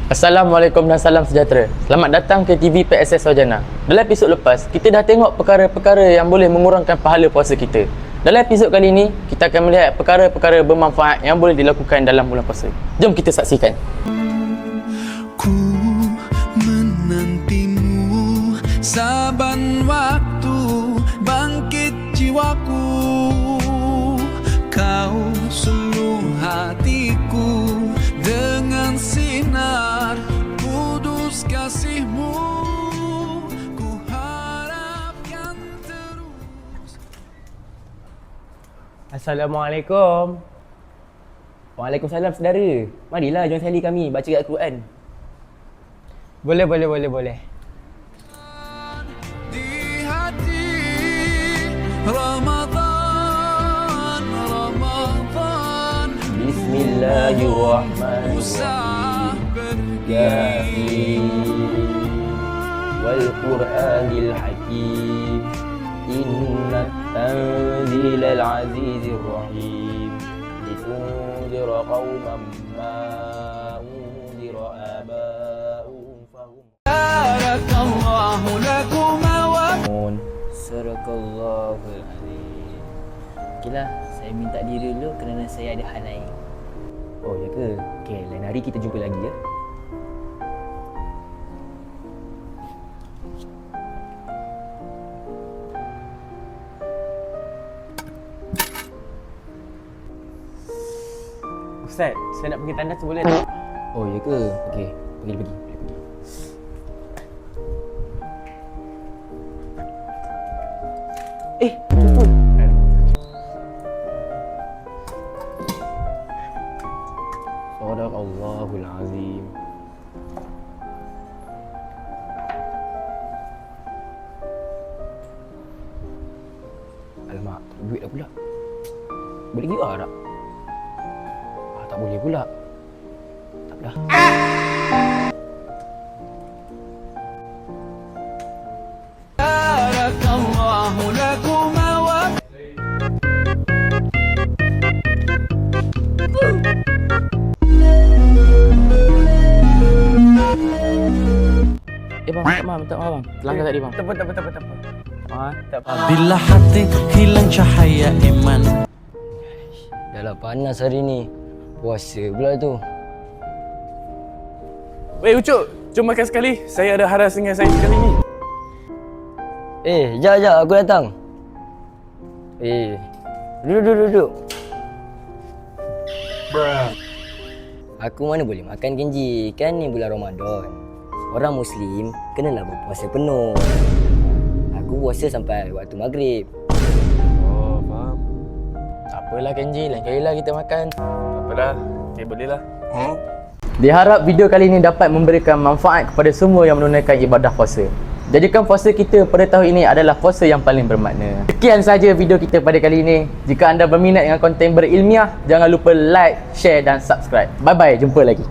Assalamualaikum dan salam sejahtera. Selamat datang ke TV PSS Sarjana. Dalam episod lepas, kita dah tengok perkara-perkara yang boleh mengurangkan pahala puasa kita. Dalam episod kali ini, kita akan melihat perkara-perkara bermanfaat yang boleh dilakukan dalam bulan puasa. Jom kita saksikan. Ku menantimu saban waktu, bangkit jiwaku. Kau suluh hatiku dengan sinar kudus kasihmu. Ku harapkan terus. Assalamualaikum. Waalaikumsalam saudara. Marilah join sekali kami baca ayat Al-Quran. Boleh. Di hati Ramadan. Bismillahirrahmanirrahim. Usah Yasin wal Qur'anil Hakim. Inna tanzilal azizir rahim. Litunzira qauman ma unzira aba'uhum fahum. Barakallahu lakuma wa Sadaqallahul azim. Okeylah, saya minta diri dulu kerana saya ada hal lain. Oh, ya ke? Okey, lain hari kita jumpa lagi ya. Ustaz, saya nak pergi tandas boleh tak? Oh, ya ke? Okey, pergi. Cepat. Sadaqallahul azim. Alamak, duit dah pula. Boleh gitar tak? Tak boleh pula. Tak apalah. Barakallahu lakuma wa Bang, minta maaf bang. Terlanggar tadi bang. Tak apa. Tak apa. bila hati hilang cahaya iman. Dah lah panas hari ni. Puasa pula tu. Weh Ucuk, jom makan sekali. Saya ada haras dengan saya sekali ni. Sekejap aku datang. Duduk. Aku mana boleh makan Kenji. Kan ni bulan Ramadan. Orang Muslim kenalah berpuasa penuh. Aku puasa sampai waktu maghrib. Oh, faham. Tak apalah Kenji, lain kali lah kita makan. Tak apalah. Okay, boleh lah. Diharap video kali ini dapat memberikan manfaat kepada semua yang menunaikan ibadah puasa. Jadikan puasa kita pada tahun ini adalah puasa yang paling bermakna. Sekian sahaja video kita pada kali ini. Jika anda berminat dengan konten berilmiah, jangan lupa like, share dan subscribe. Bye-bye, jumpa lagi.